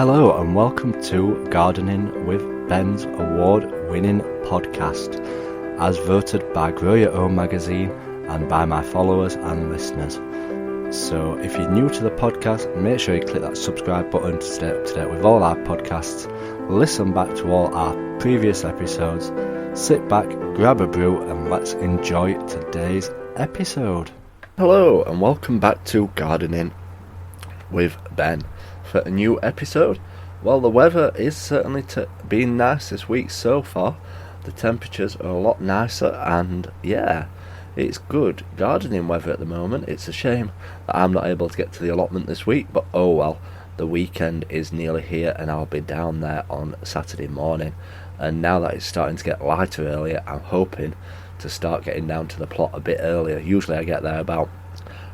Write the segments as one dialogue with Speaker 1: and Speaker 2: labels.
Speaker 1: Hello and welcome to Gardening with Ben's award-winning podcast, as voted by Grow Your Own magazine and by my followers and listeners. So if you're new to the podcast, make sure you click that subscribe button to stay up to date with all our podcasts, listen back to all our previous episodes, sit back, grab a brew and let's enjoy today's episode. Hello and welcome back to Gardening with Ben for a new episode. Well, the weather is certainly being nice this week so far. The temperatures are a lot nicer and yeah, it's good gardening weather at the moment. It's a shame that I'm not able to get to the allotment this week, but oh well, the weekend is nearly here and I'll be down there on Saturday morning. And now that it's starting to get lighter earlier, I'm hoping to start getting down to the plot a bit earlier. Usually I get there about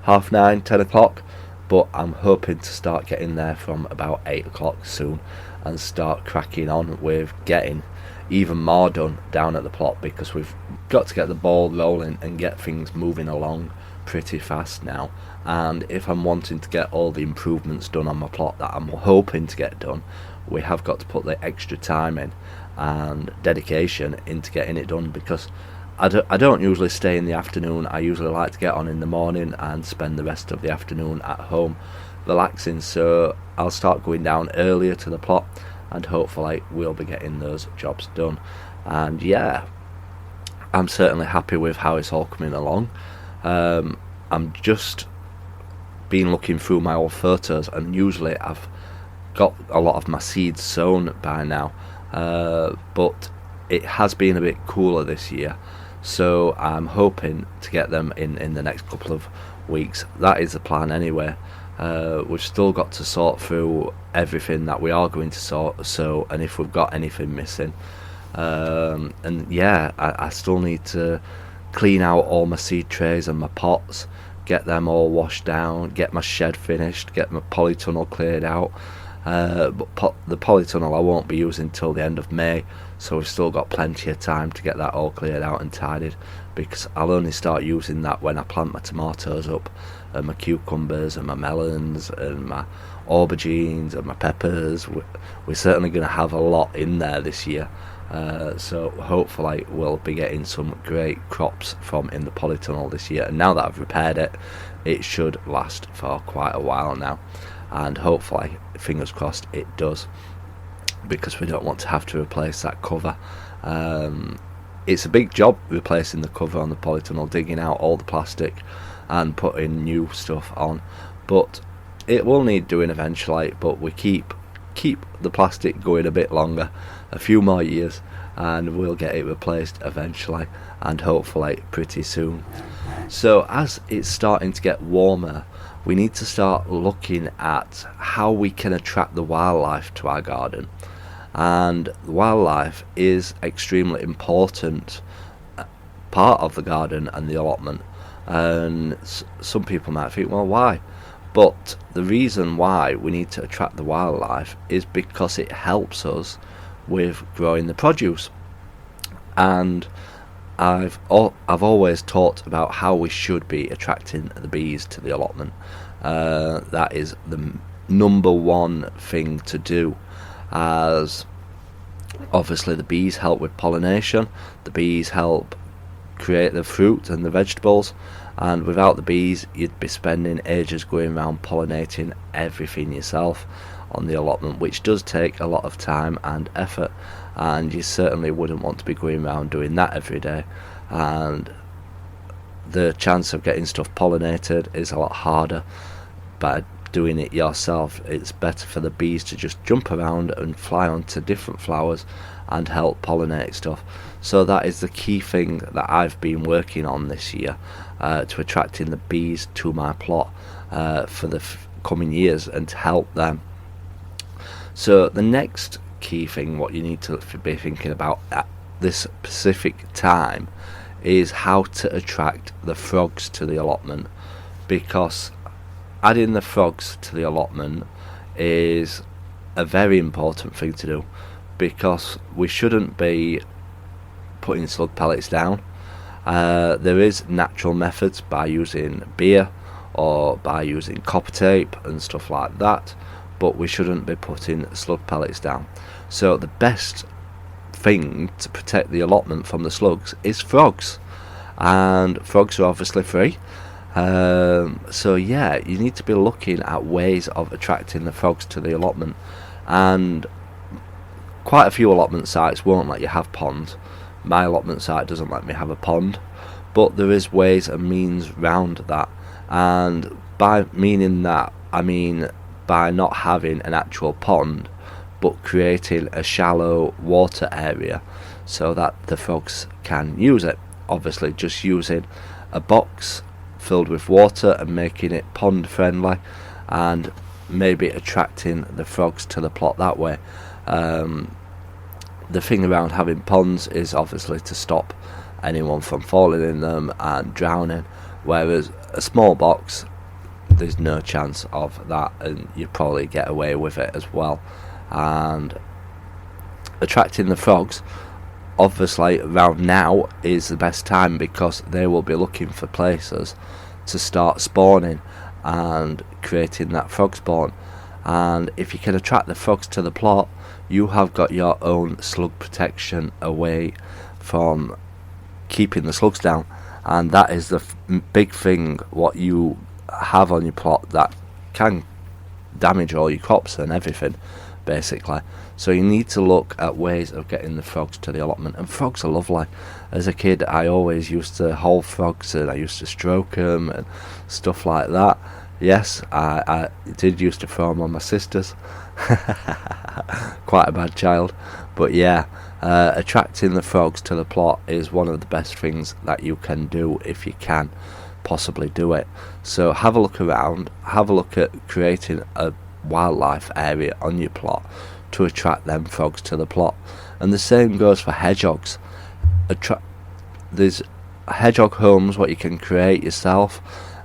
Speaker 1: 9:30, 10 o'clock, but I'm hoping to start getting there from about 8 o'clock soon and start cracking on with getting even more done down at the plot, because we've got to get the ball rolling and get things moving along pretty fast now. And if I'm wanting to get all the improvements done on my plot that I'm hoping to get done, we have got to put the extra time in and dedication into getting it done, because I don't usually stay in the afternoon. I usually like to get on in the morning and spend the rest of the afternoon at home relaxing. So I'll start going down earlier to the plot and hopefully we'll be getting those jobs done. And yeah, I'm certainly happy with how it's all coming along. I'm just been looking through my old photos, and usually I've got a lot of my seeds sown by now, but it has been a bit cooler this year. So I'm hoping to get them in the next couple of weeks. That is the plan anyway. We've still got to sort through everything that we are going to sow, and if we've got anything missing. And yeah, I still need to clean out all my seed trays and my pots, get them all washed down, get my shed finished, get my polytunnel cleared out. But the polytunnel I won't be using till the end of May, so we've still got plenty of time to get that all cleared out and tidied, because I'll only start using that when I plant my tomatoes up, and my cucumbers and my melons and my aubergines and my peppers. We're certainly going to have a lot in there this year, so hopefully we'll be getting some great crops from in the polytunnel this year. And now that I've repaired it, it should last for quite a while now. And hopefully, fingers crossed, it does, because we don't want to have to replace that cover. It's a big job replacing the cover on the polytunnel, digging out all the plastic and putting new stuff on, but it will need doing eventually. But we keep the plastic going a bit longer, a few more years, and we'll get it replaced eventually, and hopefully pretty soon. So as it's starting to get warmer, we need to start looking at how we can attract the wildlife to our garden. And wildlife is extremely important part of the garden and the allotment. And some people might think, well, why? But the reason why we need to attract the wildlife is because it helps us with growing the produce. And I've always talked about how we should be attracting the bees to the allotment. That is the number one thing to do, as obviously the bees help with pollination, the bees help create the fruit and the vegetables, and without the bees you'd be spending ages going around pollinating everything yourself on the allotment, which does take a lot of time and effort, and you certainly wouldn't want to be going around doing that every day. And the chance of getting stuff pollinated is a lot harder by doing it yourself. It's better for the bees to just jump around and fly onto different flowers and help pollinate stuff. So that is the key thing that I've been working on this year, to attracting the bees to my plot for the coming years and to help them. So the next key thing, what you need to be thinking about at this specific time, is how to attract the frogs to the allotment, because adding the frogs to the allotment is a very important thing to do, because we shouldn't be putting slug pellets down. There is natural methods by using beer or by using copper tape and stuff like that, but we shouldn't be putting slug pellets down. So the best thing to protect the allotment from the slugs is frogs, and frogs are obviously free. So yeah, you need to be looking at ways of attracting the frogs to the allotment, and quite a few allotment sites won't let you have ponds. My allotment site doesn't let me have a pond, but there is ways and means round that, and by meaning that I mean by not having an actual pond, but creating a shallow water area so that the frogs can use it. Obviously just using a box filled with water and making it pond friendly, and maybe attracting the frogs to the plot that way. The thing around having ponds is obviously to stop anyone from falling in them and drowning, whereas a small box, there's no chance of that, and you probably get away with it as well. And attracting the frogs, obviously around now is the best time, because they will be looking for places to start spawning and creating that frog spawn. And if you can attract the frogs to the plot, you have got your own slug protection away from keeping the slugs down. And that is the big thing what you have on your plot that can damage all your crops and everything, basically. So you need to look at ways of getting the frogs to the allotment, and frogs are lovely. As a kid, I always used to hold frogs, and I used to stroke them and stuff like that. Yes, I did used to throw them on my sisters. Quite a bad child, but yeah, attracting the frogs to the plot is one of the best things that you can do if you can possibly do it. So have a look around, have a look at creating a wildlife area on your plot to attract them frogs to the plot. And the same goes for hedgehogs. There's hedgehog homes what you can create yourself,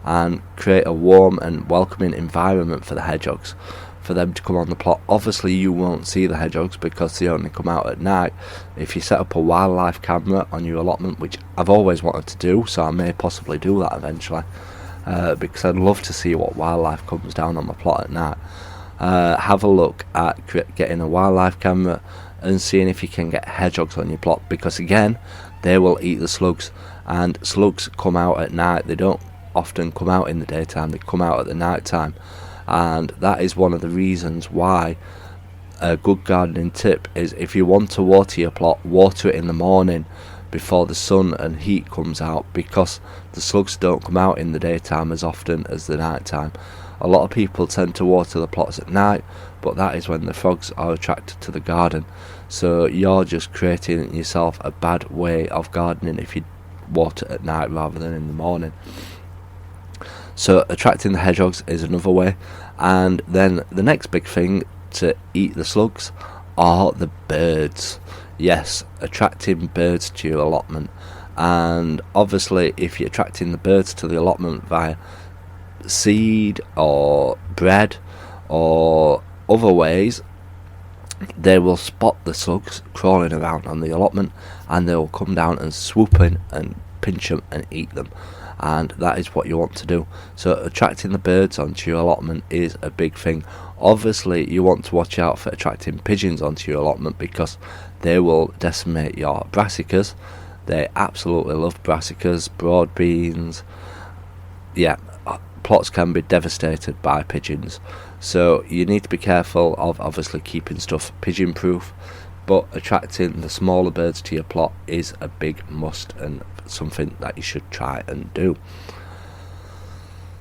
Speaker 1: and create a warm and welcoming environment for the hedgehogs, for them to come on the plot. Obviously you won't see the hedgehogs because they only come out at night. If you set up a wildlife camera on your allotment, which I've always wanted to do, so I may possibly do that eventually, because I'd love to see what wildlife comes down on my plot at night. Have a look at getting a wildlife camera and seeing if you can get hedgehogs on your plot, because again, they will eat the slugs, and slugs come out at night. They don't often come out in the daytime, they come out at the night time. And that is one of the reasons why a good gardening tip is, if you want to water your plot, water it in the morning before the sun and heat comes out, because the slugs don't come out in the daytime as often as the night time. A lot of people tend to water the plots at night, but that is when the frogs are attracted to the garden. So you're just creating yourself a bad way of gardening if you water at night rather than in the morning. So attracting the hedgehogs is another way. And then the next big thing to eat the slugs are the birds. Yes, attracting birds to your allotment. And obviously if you're attracting the birds to the allotment via seed or bread or other ways, they will spot the slugs crawling around on the allotment, and they will come down and swoop in and pinch them and eat them. And that is what you want to do. So attracting the birds onto your allotment is a big thing. Obviously you want to watch out for attracting pigeons onto your allotment, because they will decimate your brassicas. They absolutely love brassicas, broad beans. Yeah, plots can be devastated by pigeons. So you need to be careful of obviously keeping stuff pigeon proof, but attracting the smaller birds to your plot is a big must, and something that you should try and do.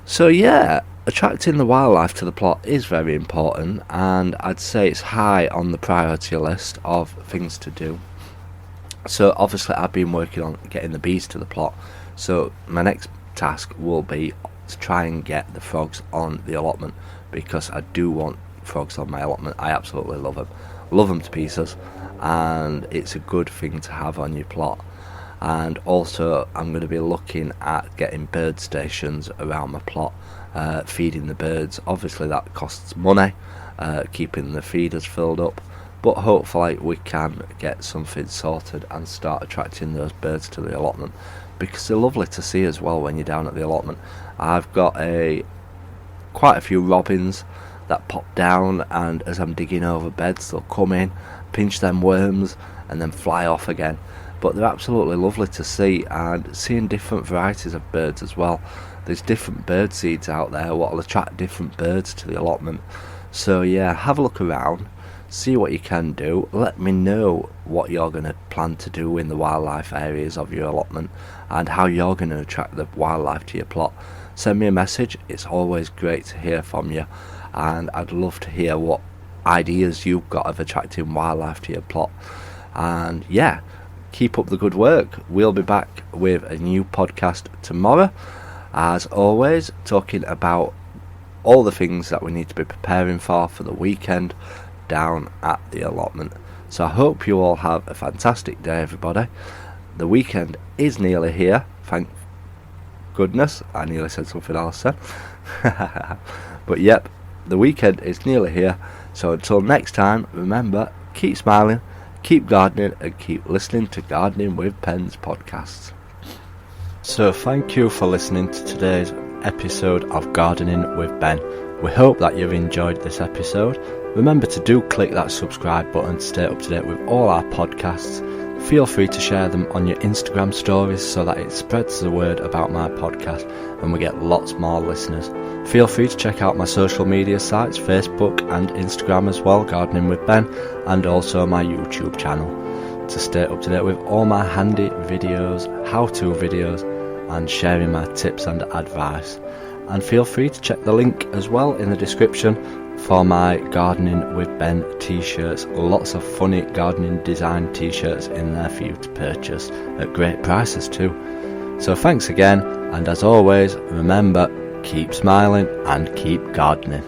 Speaker 1: So yeah, attracting the wildlife to the plot is very important, and I'd say it's high on the priority list of things to do. So obviously I've been working on getting the bees to the plot, so my next task will be to try and get the frogs on the allotment, because I do want frogs on my allotment. I absolutely love them to pieces, and it's a good thing to have on your plot. And also I'm going to be looking at getting bird stations around my plot, feeding the birds. Obviously that costs money, keeping the feeders filled up, but hopefully we can get something sorted and start attracting those birds to the allotment, because they're lovely to see as well when you're down at the allotment. I've got quite a few robins that pop down, and as I'm digging over beds they'll come in, pinch them worms and then fly off again. But they're absolutely lovely to see, and seeing different varieties of birds as well. There's different bird seeds out there what will attract different birds to the allotment. So yeah, have a look around, see what you can do. Let me know what you're going to plan to do in the wildlife areas of your allotment and how you're going to attract the wildlife to your plot. Send me a message. It's always great to hear from you, and I'd love to hear what ideas you've got of attracting wildlife to your plot. And yeah, keep up the good work. We'll be back with a new podcast tomorrow, as always, talking about all the things that we need to be preparing for the weekend down at the allotment. So I hope you all have a fantastic day, everybody. The weekend is nearly here, thank goodness. I nearly said something else then. But yep, the weekend is nearly here. So until next time, remember, keep smiling, keep gardening, and keep listening to Gardening with Ben's podcasts. So thank you for listening to today's episode of Gardening with Ben. We hope that you've enjoyed this episode. Remember to do click that subscribe button to stay up to date with all our podcasts. Feel free to share them on your Instagram stories so that it spreads the word about my podcast and we get lots more listeners. Feel free to check out my social media sites, Facebook and Instagram as well, Gardening with Ben, and also my YouTube channel, to stay up to date with all my handy videos, how-to videos, and sharing my tips and advice. And feel free to check the link as well in the description for my Gardening with Ben t-shirts. Lots of funny gardening design t-shirts in there for you to purchase at great prices too. So thanks again, and as always, remember, keep smiling and keep gardening.